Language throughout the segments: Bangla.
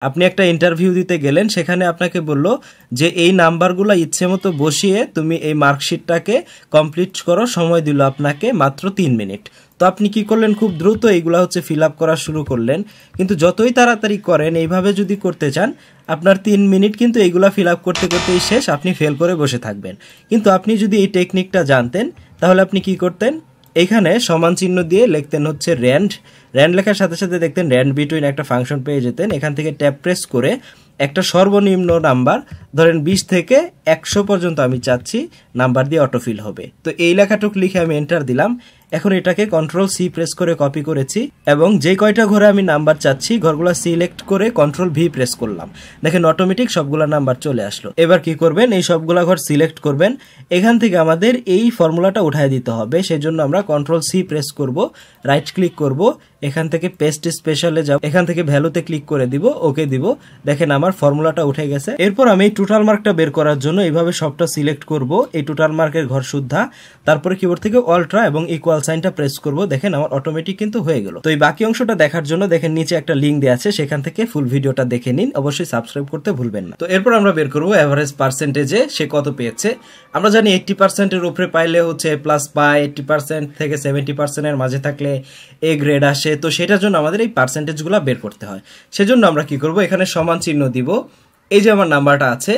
আপনি একটা ইন্টারভিউ দিতে গেলেন, সেখানে আপনাকে বলল যে এই নাম্বারগুলো ইচ্ছে মতো বসিয়ে তুমি এই মার্কশিটটাকে কমপ্লিট করো, সময় দিল আপনাকে মাত্র 3 মিনিট। তো আপনি কি করলেন, খুব দ্রুত এইগুলা হচ্ছে ফিল আপ করা শুরু করলেন। কিন্তু যতই তাড়াতাড়ি করেন, এইভাবে যদি করতে চান, আপনার 3 মিনিট কিন্তু এইগুলা ফিল আপ করতে করতেই শেষ, আপনি ফেল করে বসে থাকবেন। কিন্তু আপনি যদি এই টেকনিকটা জানতেন, তাহলে আপনি কি করতেন, এখানে সমান চিহ্ন দিয়ে লিখতেন হচ্ছে র্যান্ড। র্যান্ড লেখার সাথে সাথে দেখতেন র্যান্ড বিটুইন একটা ফাংশন পেয়ে যেতেন। এখান থেকে ট্যাব প্রেস করে একটা সর্বনিম্ন নাম্বার, ধরেন 20 থেকে 100 পর্যন্ত আমি চাচ্ছি নাম্বার দিয়ে অটোফিল হবে। তো এই লেখাটুক লিখে আমি এন্টার দিলাম। এখন এটাকে কন্ট্রোল সি প্রেস করে কপি করেছি এবং যে কয়টা ঘরে আমি নাম্বার চাচ্ছি ঘরগুলো সিলেক্ট করে কন্ট্রোল ভি প্রেস করলাম। দেখেন অটোমেটিক সবগুলা নাম্বার চলে আসলো। এবার কি করবেন, এই সবগুলা ঘর সিলেক্ট করবেন। এখান থেকে আমাদের এই ফর্মুলাটা উঠায় দিতে হবে, সেজন্য আমরা কন্ট্রোল সি প্রেস করব, রাইট ক্লিক করব, এখান থেকে পেস্ট স্পেশালে যাব, এখান থেকে ভ্যালুতে ক্লিক করে দিব, ওকে দিব। দেখেন আমার ফর্মুলাটা উঠে গেছে। এরপর আমি এই টোটাল মার্কটা বের করার জন্য এইভাবে সবটা সিলেক্ট করব, এই টোটাল মার্কের ঘর সুদ্ধা। তারপরে কিবোর্ড থেকে অল্ট্রা এবং ইকুয়াল সাইনটা প্রেস করব। দেখেন আমার অটোমেটিক কিন্তু হয়ে গেল। তো এই বাকি অংশটা দেখার জন্য দেখেন নিচে একটা লিংক দেওয়া আছে, সেখান থেকে ফুল ভিডিওটা দেখে নিন। অবশ্যই সাবস্ক্রাইব করতে ভুলবেন না। তো এরপর আমরা বের করব এভারেজ পার্সেন্টেজে সে কত পেয়েছে। আমরা জানি 80% এর উপরে পাইলে হচ্ছে এ প্লাস পায়, 80% থেকে 70% এর মাঝে থাকলে এ গ্রেড আসে। তো সেটার জন্য আমাদের এই পার্সেন্টেজগুলো বের করতে হয়। সেজন্য আমরা কি করব, এখানে সমান চিহ্ন দিব। এই যে আমার নাম্বারটা আছে,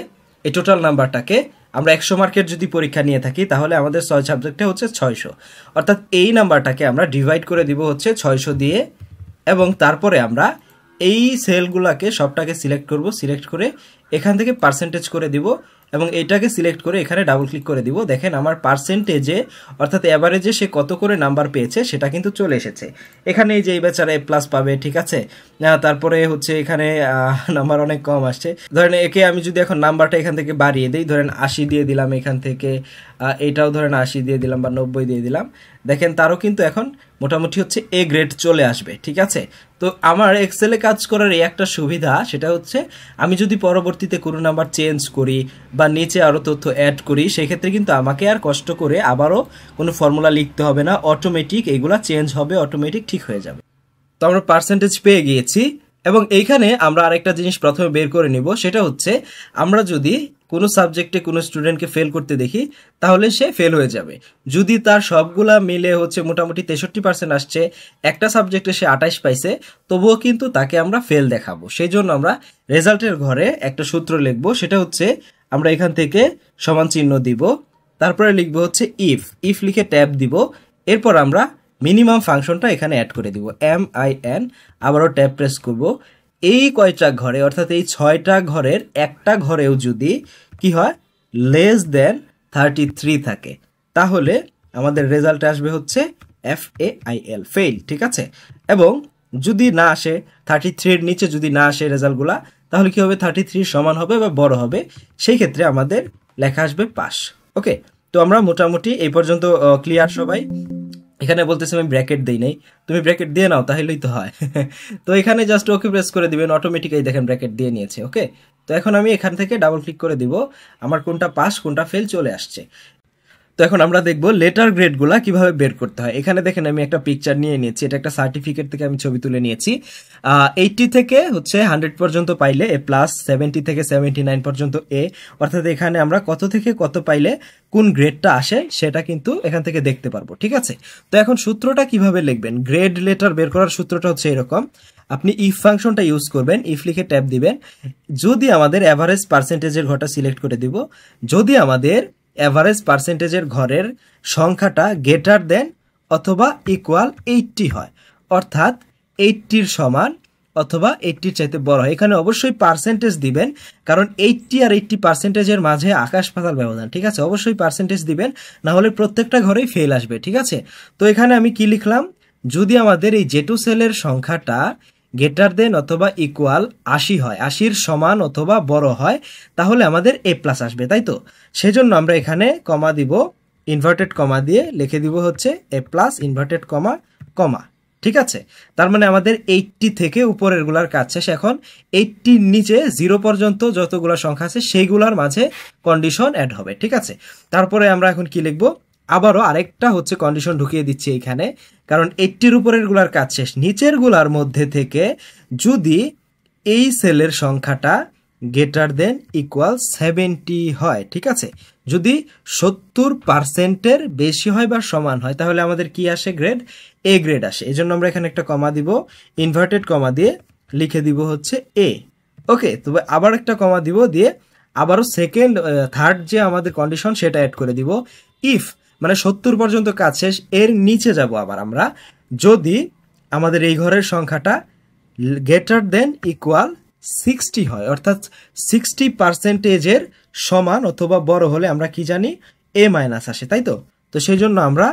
এই টোটাল নাম্বারটাকে আমরা 100 মার্কের যদি পরীক্ষা নিয়ে থাকি, তাহলে আমাদের 6 সাবজেক্টে হচ্ছে 600, অর্থাৎ এই নাম্বারটাকে আমরা ডিভাইড করে দিব হচ্ছে 600 দিয়ে, এবং তারপরে আমরা এই সেলগুলোকে সবটাকে সিলেক্ট করব। সিলেক্ট করে এখান থেকে পার্সেন্টেজ করে দিব এবং এইটাকে সিলেক্ট করে এখানে ডাবল ক্লিক করে দিব। দেখেন আমার পার্সেন্টেজে অর্থাৎ এভারেজে সে কত করে নাম্বার পেয়েছে সেটা কিন্তু চলে এসেছে। এখানে এই যে এই বেচারা এ প্লাস পাবে, ঠিক আছে। তারপরে হচ্ছে এখানে নাম্বার অনেক কম আসছে। ধরেন একে আমি যদি এখন নাম্বারটা এখান থেকে বাড়িয়ে দিই, ধরেন 80 দিয়ে দিলাম, এখান থেকে এটাও ধরেন 80 দিয়ে দিলাম বা 90 দিয়ে দিলাম, দেখেন তারও কিন্তু এখন মোটামুটি হচ্ছে এ গ্রেড চলে আসবে, ঠিক আছে। তো আমার এক্সেলে কাজ করার এই একটা সুবিধা, সেটা হচ্ছে আমি যদি পরবর্তীতে কোনো নাম্বার চেঞ্জ করি বা নিচে আরও তথ্য অ্যাড করি, সেক্ষেত্রে কিন্তু আমাকে আর কষ্ট করে আবারও কোনো ফর্মুলা লিখতে হবে না, অটোমেটিক এইগুলা চেঞ্জ হবে, অটোমেটিক ঠিক হয়ে যাবে। তো আমরা পার্সেন্টেজ পেয়ে গিয়েছি এবং এইখানে আমরা আরেকটা জিনিস প্রথমে বের করে নিব, সেটা হচ্ছে আমরা যদি কোনো সাবজেক্টে কোনো স্টুডেন্টকে ফেল করতে দেখি, তাহলে সে ফেল হয়ে যাবে। যদি তার সবগুলা মিলে হচ্ছে মোটামুটি 63% আসছে, একটা সাবজেক্টে সে 28 পাইছে, তবুও কিন্তু তাকে আমরা ফেল দেখাবো। সেই জন্য আমরা রেজাল্টের ঘরে একটা সূত্র লিখবো, সেটা হচ্ছে আমরা এখান থেকে সমান চিহ্ন দিব, তারপরে লিখবো হচ্ছে ইফ লিখে ট্যাব দিব। এরপর আমরা মিনিমাম ফাংশনটা এখানে অ্যাড করে দিব, MIN, আবারও ট্যাব প্রেস করব। এই কয়টা ঘরে অর্থাৎ এই 6টা ঘরের একটা ঘরেও যদি কি হয়, লেস দেন 33 থাকে, তাহলে আমাদের রেজাল্ট আসবে হচ্ছে FAIL, ফেইল, ঠিক আছে। এবং যদি না আসে 33 এর নিচে যদি না আসে রেজাল্টগুলা, তাহলে কি হবে, 33 সমান হবে বা বড় হবে, সেই ক্ষেত্রে আমাদের লেখা আসবে পাস। ওকে, তো আমরা মোটামুটি এই পর্যন্ত ক্লিয়ার সবাই। এখানে বলতেছি আমি ব্র্যাকেট দেই নাই, তুমি ব্র্যাকেট দিয়ে নাও তাহলেই তো হয়। তো এখানে জাস্ট ওকে প্রেস করে দিবেন, অটোমেটিক্যালি দেখেন ব্র্যাকেট দিয়ে নিয়েছে। ওকে, তো এখন আমি এখান থেকে ডাবল ক্লিক করে দিব, আমার কোনটা পাস কোনটা ফেল চলে আসছে। তো এখন আমরা দেখবো লেটার গ্রেডগুলা কিভাবে বের করতে হয়। এখানে দেখেন আমি একটা পিকচার নিয়ে নিয়েছি, এটা একটা সার্টিফিকেট থেকে আমি ছবি তুলে নিয়েছি। 80 থেকে হচ্ছে 100 পর্যন্ত পাইলে এ প্লাস, 70 থেকে 79 পর্যন্ত এ, অর্থাৎ এখানে আমরা কত থেকে কত পাইলে কোন গ্রেডটা আসে সেটা কিন্তু এখান থেকে দেখতে পারবো, ঠিক আছে। তো এখন সূত্রটা কিভাবে লিখবেন, গ্রেড লেটার বের করার সূত্রটা হচ্ছে এরকম, আপনি ইফ ফাংশনটা ইউজ করবেন, ইফ লিখে ট্যাব দিবেন। যদি আমাদের এভারেজ পার্সেন্টেজের ঘরটা সিলেক্ট করে দিব, যদি আমাদের এভারেজ পার্সেন্টেজের ঘরের সংখ্যাটা গ্রেটার দেন অথবা ইকুয়াল 80 হয়, অর্থাৎ 80-র সমান অথবা 80-র চাইতে বড় হয়, এখানে অবশ্যই পার্সেন্টেজ দিবেন, কারণ 80 আর 80% মাঝে আকাশ পাতাল ব্যবধান, ঠিক আছে। অবশ্যই পার্সেন্টেজ দিবেন, না হলে প্রত্যেকটা ঘরেই ফেল আসবে, ঠিক আছে। তো এখানে আমি কি লিখলাম, যদি আমাদের এই জেটু সেলের সংখ্যাটা গ্রেটার দেন অথবা ইকুয়াল 80 হয়, 80-র সমান অথবা বড় হয়, তাহলে আমাদের এ প্লাস আসবে, তাই তো। সেজন্য আমরা এখানে কমা দিব, ইনভার্টেড কমা দিয়ে লিখে দিব হচ্ছে এ প্লাস ইনভার্টেড কমা কমা, ঠিক আছে। তার মানে আমাদের 80 থেকে উপরের গুলার কাজ শেষ। এখন 80-র নিচে 0 পর্যন্ত যতগুলো সংখ্যা আছে সেইগুলোর মাঝে কন্ডিশন অ্যাড হবে, ঠিক আছে। তারপরে আমরা এখন কি লিখবো, আবারও আরেকটা হচ্ছে কন্ডিশন ঢুকিয়ে দিচ্ছি এইখানে, কারণ 80-র উপরের গুলার কাজ শেষ, নিচের গুলার মধ্যে থেকে যদি এই সেলের সংখ্যাটা গ্রেটার দেন ইকুয়াল 70 হয়, ঠিক আছে। যদি 70%-এর বেশি হয় বা সমান হয় তাহলে আমাদের কি আসে? গ্রেড এ গ্রেড আসে। এই জন্য আমরা এখানে একটা কমা দিব, ইনভার্টেড কমা দিয়ে লিখে দিব হচ্ছে এ। ওকে, তবে আবার একটা কমা দিব, দিয়ে আবারও সেকেন্ড থার্ড যে আমাদের কন্ডিশন সেটা অ্যাড করে দিব। ইফ মানে 70 পর্যন্ত কাজ শেষ, এর নিচে যাব আবার আমরা, যদি আমাদের এই ঘরের সংখ্যাটা গ্রেটার দেন ইকুয়াল 60 হয়, অর্থাৎ 60%-এর সমান অথবা বড় হলে আমরা কি জানি? এ মাইনাস আসে, তাই তো। তো সেই জন্য আমরা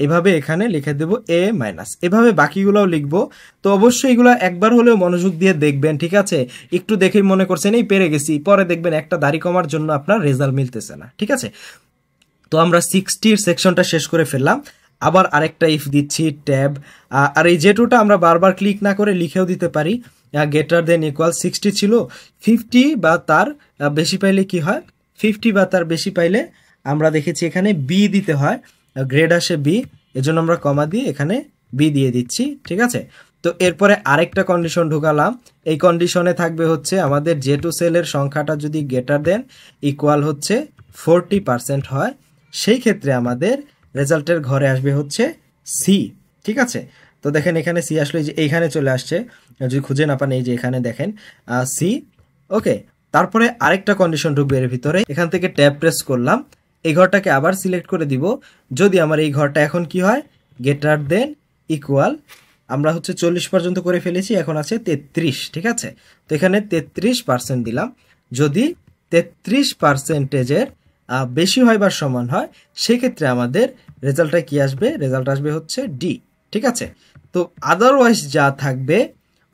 এভাবে এখানে লিখে দেব এ মাইনাস। এভাবে বাকিগুলোও লিখবো। তো অবশ্যই এগুলো একবার হলেও মনোযোগ দিয়ে দেখবেন, ঠিক আছে। একটু দেখেই মনে করছেন এই পেরে গেছি, পরে দেখবেন একটা দাড়ি কমার জন্য আপনার রেজাল্ট মিলতেছে না, ঠিক আছে। তো আমরা 60-র সেকশনটা শেষ করে ফেললাম। আবার আরেকটা ইফ দিচ্ছি, ট্যাব। আর এই যেটুটা আমরা বারবার ক্লিক না করে লিখেও দিতে পারি। গ্রেটার দেন ইকুয়াল 60 ছিল, 50 বা তার বেশি পাইলে কি হয়? 50 বা তার বেশি পাইলে আমরা দেখেছি এখানে বি দিতে হয়, গ্রেড আসে বি, এজন্য আমরা কমা দিয়ে এখানে বি দিয়ে দিচ্ছি, ঠিক আছে। তো এরপরে আরেকটা কন্ডিশন ঢুকালাম। এই কন্ডিশনে থাকবে হচ্ছে আমাদের জে টু সেলের সংখ্যাটা যদি গ্রেটার দেন ইকুয়াল হচ্ছে 40% হয়, সেই ক্ষেত্রে আমাদের রেজাল্টের ঘরে আসবে হচ্ছে সি, ঠিক আছে। তো দেখেন এখানে সি আসলে যে এইখানে চলে আসছে, যদি খুঁজে না পান এই যে এখানে দেখেন সি। ওকে, তারপরে আরেকটা কন্ডিশন ঢুকবে এর ভিতরে। এখান থেকে ট্যাব প্রেস করলাম, এই ঘরটাকে আবার সিলেক্ট করে দিব। যদি আমার এই ঘরটা এখন কি হয়? গ্রেটার দেন ইকুয়াল, আমরা হচ্ছে 40 পর্যন্ত করে ফেলেছি, এখন আছে 33, ঠিক আছে। তো এখানে 33% দিলাম। যদি 33%-এর বেশি হয় বা সমান হয়, সেক্ষেত্রে আমাদের রেজাল্টটা কি আসবে? রেজাল্ট আসবে হচ্ছে ডি, ঠিক আছে। তো আদারওয়াইজ যা থাকবে,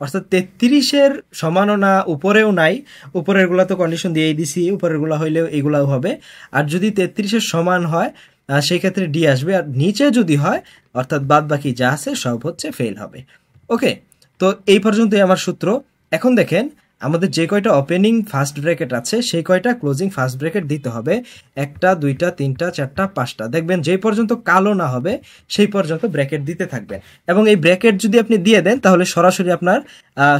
অর্থাৎ 33-এর সমানও না উপরেও নাই, উপরেরগুলো তো কন্ডিশন দিয়েই দিছি, উপরেরগুলো হইলেও এগুলাও হবে। আর যদি 33-এর সমান হয় সেই ক্ষেত্রে ডি আসবে, আর নিচে যদি হয় অর্থাৎ বাদ বাকি যা আছে সব হচ্ছে ফেল হবে। ওকে, তো এই পর্যন্তই আমার সূত্র। এখন দেখেন আমাদের যে কয়টা ওপেনিং ফার্স্ট ব্র্যাকেট আছে সেই কয়টা ক্লোজিং ফার্স্ট ব্র্যাকেট দিতে হবে। 1টা 2টা 3টা 4টা 5টা, দেখবেন যে পর্যন্ত কালো না হবে সেই পর্যন্ত ব্র্যাকেট দিতে থাকবেন। এবং এই ব্র্যাকেট যদি আপনি দিয়ে দেন তাহলে সরাসরি আপনার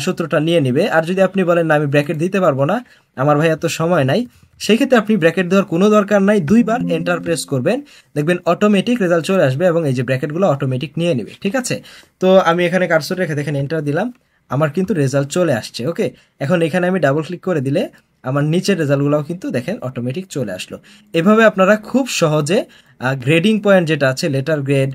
সূত্রটা নিয়ে নিবে। আর যদি আপনি বলেন না আমি ব্র্যাকেট দিতে পারবো না, আমার ভাই এত সময় নাই, সেই ক্ষেত্রে আপনি ব্র্যাকেট দেওয়ার কোনো দরকার নাই, 2বার এন্টার প্রেস করবেন, দেখবেন অটোমেটিক রেজাল্ট চলে আসবে এবং এই যে ব্র্যাকেটগুলো অটোমেটিক নিয়ে নেবে, ঠিক আছে। তো আমি এখানে কার্সর রেখে দেখেন এন্টার দিলাম, আমার কিন্তু রেজাল্ট চলে আসছে। ওকে, এখন এখানে আমি ডাবল ক্লিক করে দিলে আমার নিচের রেজাল্টগুলোও কিন্তু দেখেন অটোমেটিক চলে আসলো। এভাবে আপনারা খুব সহজে গ্রেডিং পয়েন্ট যেটা আছে লেটার গ্রেড,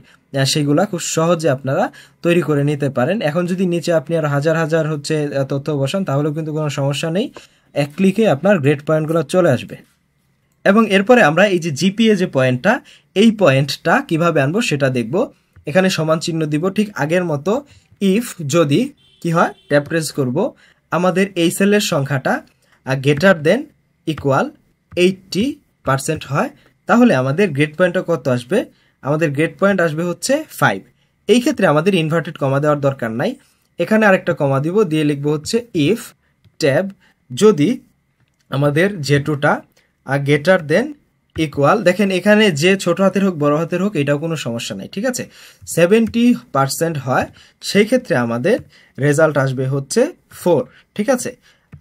সেগুলা খুব সহজে আপনারা তৈরি করে নিতে পারেন। এখন যদি নিচে আপনি আর হাজার হাজার হচ্ছে তথ্য বসান তাহলেও কিন্তু কোনো সমস্যা নেই, এক ক্লিকে আপনার গ্রেড পয়েন্টগুলো চলে আসবে। এবং এরপরে আমরা এই যে জিপিএ যে পয়েন্টটা, এই পয়েন্টটা কিভাবে আনবো সেটা দেখব। এখানে সমান চিহ্ন দিব ঠিক আগের মতো। ইফ যদি কি হয়, ট্যাব প্রেস করব, আমাদের এই সেলের সংখ্যাটা গ্রেটার দেন ইকুয়াল 80% হয়, তাহলে আমাদের গ্রেড পয়েন্টটা কত আসবে? আমাদের গ্রেড পয়েন্ট আসবে হচ্ছে 5। এই ক্ষেত্রে আমাদের ইনভার্টেড কমা দেওয়ার দরকার নাই, এখানে আরেকটা কমা দিব, দিয়ে লিখবো হচ্ছে ইফ ট্যাব যদি আমাদের জেটুটা গ্রেটার দেন ইকুয়াল, দেখেন এখানে যে ছোট হাতের হোক বড় হাতের হোক এটাও কোনো সমস্যা নাই, ঠিক আছে, 70% হয়, সেই ক্ষেত্রে আমাদের রেজাল্ট আসবে হচ্ছে 4, ঠিক আছে।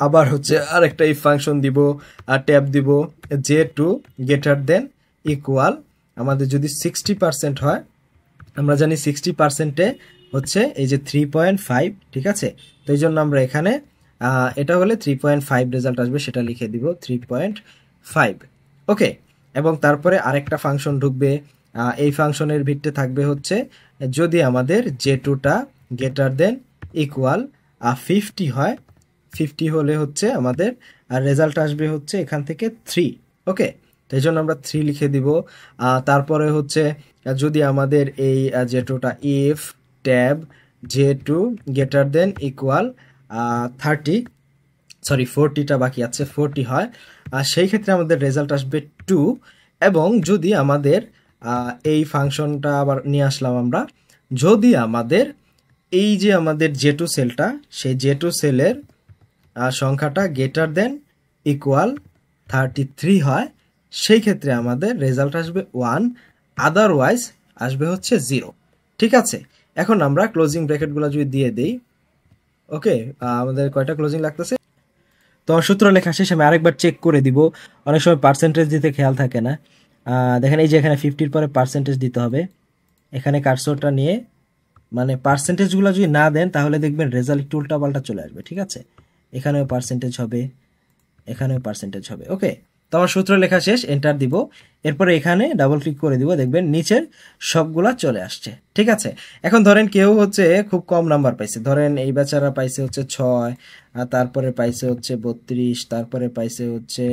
আবার হচ্ছে আরেকটা ইফ ফাংশন দিব, আর ট্যাব দিব, J two greater than equal, আমাদের যদি 60% হয়, আমরা জানি 60%-এ হচ্ছে এই যে 3.5, ঠিক আছে। তো এই জন্য আমরা এখানে এটা হলে 3.5 রেজাল্ট আসবে, সেটা লিখে দিব 3.5। ওকে, এবং তারপরে আরেকটা ফাংশন ঢুকবে, এই ফাংশনের ভিত্তিতে থাকবে হচ্ছে যদি আমাদের জে টুটা গ্রেটার দেন ইকুয়াল 50 হয়, 50 হলে হচ্ছে আমাদের রেজাল্ট আসবে হচ্ছে এখান থেকে 3। ওকে, তো এই জন্য আমরা 3 লিখে দিব। তারপরে হচ্ছে যদি আমাদের এই জে টুটা if tab J two greater than equal 40টা বাকি আছে, 40 হয়, আর সেই ক্ষেত্রে আমাদের রেজাল্ট আসবে 2। এবং যদি আমাদের এই ফাংশনটা আবার নিয়ে আসলাম আমরা, যদি আমাদের এই যে আমাদের জে টু সেলটা, সেই জে টু সেলের সংখ্যাটা গ্রেটার দেন ইকুয়াল 33 হয়, সেই ক্ষেত্রে আমাদের রেজাল্ট আসবে 1, আদারওয়াইজ আসবে হচ্ছে 0, ঠিক আছে। এখন আমরা ক্লোজিং ব্র্যাকেটগুলো যদি দিয়ে দিই, ওকে, আমাদের কয়টা ক্লোজিং লাগতেছে? তো সূত্র লেখা শেষ, আমি আরেকবার চেক করে দিব। অনেক সময় পার্সেন্টেজ দিতে খেয়াল থাকে না। দেখেন এই যে এখানে 50-র পরে পার্সেন্টেজ দিতে হবে। এখানে কার্সরটা নিয়ে মানে পার্সেন্টেজগুলো যদি না দেন তাহলে দেখবেন রেজাল্ট একটু উল্টাপাল্টা চলে আসবে, ঠিক আছে? এখানেও পার্সেন্টেজ হবে, এখানেও পার্সেন্টেজ হবে। ওকে, তো আমার সূত্র লেখা শেষ, এন্টার দিব। এরপরে এখানে ডাবল ক্লিক করে দিব, দেখবেন নিচের সবগুলা চলে আসছে, ঠিক আছে? এখন ধরেন কেউ হচ্ছে খুব কম নাম্বার পাইছে, ধরেন এই বেচারা পাইছে হচ্ছে 6, আর তারপরে পাইছে হচ্ছে 32, তারপরে পাইছে হচ্ছে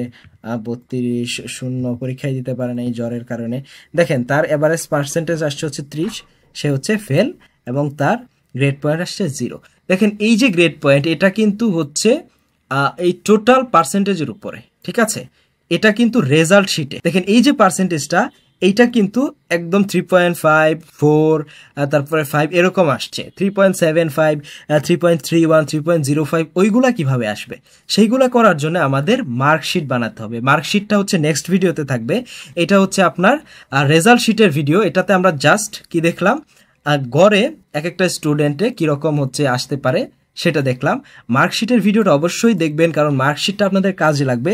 32, শূন্য, পরীক্ষায় দিতে পারে না এই জ্বরের কারণে। দেখেন তার এভারেজ পার্সেন্টেজ আসছে হচ্ছে 30, সে হচ্ছে ফেল, এবং তার গ্রেড পয়েন্ট আসছে 0। দেখেন এই যে গ্রেড পয়েন্ট, এটা কিন্তু হচ্ছে এই টোটাল পার্সেন্টেজের উপরে, ঠিক আছে? এটা কিন্তু রেজাল্ট শিটে দেখেন এই যে পার্সেন্টেজটা, এইটা কিন্তু একদম 3.5, 4, তারপরে 5 এরকম আসছে, 3.75, 3.31, 3.05, ওইগুলা কিভাবে আসবে? সেইগুলা করার জন্য আমাদের মার্কশিট বানাতে হবে। মার্কশিটটা হচ্ছে নেক্সট ভিডিওতে থাকবে। এটা হচ্ছে আপনার রেজাল্ট শিটের ভিডিও। এটাতে আমরা জাস্ট কি দেখলাম, গড়ে এক একটা স্টুডেন্টে কীরকম হচ্ছে আসতে পারে সেটা দেখলাম। মার্কশিটের ভিডিওটা অবশ্যই দেখবেন, কারণ মার্কশিটটা আপনাদের কাজে লাগবে।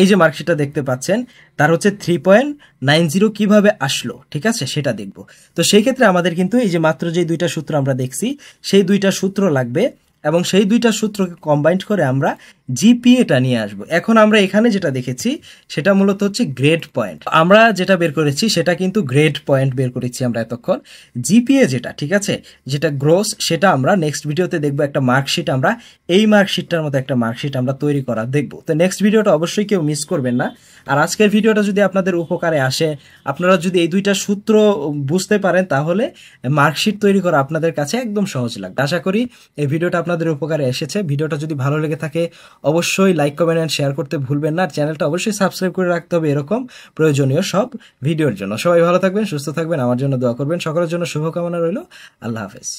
এই যে মার্কশিটটা দেখতে পাচ্ছেন, তার হচ্ছে 3.90 কিভাবে আসলো, ঠিক আছে, সেটা দেখব। তো সেই ক্ষেত্রে আমাদের কিন্তু এই যে মাত্র যে দুইটা সূত্র আমরা দেখছি, সেই দুইটা সূত্র লাগবে, এবং সেই দুইটা সূত্রকে কম্বাইন্ড করে আমরা জিপিএটা নিয়ে আসব। এখন আমরা এখানে যেটা দেখেছি সেটা মূলত হচ্ছে গ্রেড পয়েন্ট। আমরা যেটা বের করেছি সেটা কিন্তু গ্রেড পয়েন্ট বের করেছি আমরা এতক্ষণ। জিপিএ যেটা, ঠিক আছে, যেটা গ্রোস, সেটা আমরা নেক্সট ভিডিওতে দেখব। একটা মার্কশিট আমরা এই মার্কশিটটার মতো একটা মার্কশিট আমরা তৈরি করা দেখব। তো নেক্সট ভিডিওটা অবশ্যই কেউ মিস করবেন না। আর আজকের ভিডিওটা যদি আপনাদের উপকারে আসে, আপনারা যদি এই দুইটা সূত্র বুঝতে পারেন, তাহলে মার্কশিট তৈরি করা আপনাদের কাছে একদম সহজ লাগবে। আশা করি এই ভিডিওটা আপনাদের উপকারে এসেছে। ভিডিওটা যদি ভালো লেগে থাকে অবশ্যই লাইক, কমেন্ট এন্ড শেয়ার করতে ভুলবেন না। আর চ্যানেলটা অবশ্যই সাবস্ক্রাইব করে রাখতে হবে এরকম প্রয়োজনীয় সব ভিডিওর জন্য। সবাই ভালো থাকবেন, সুস্থ থাকবেন, আমার জন্য দোয়া করবেন। সকলের জন্য শুভকামনা রইল। আল্লাহ হাফেজ।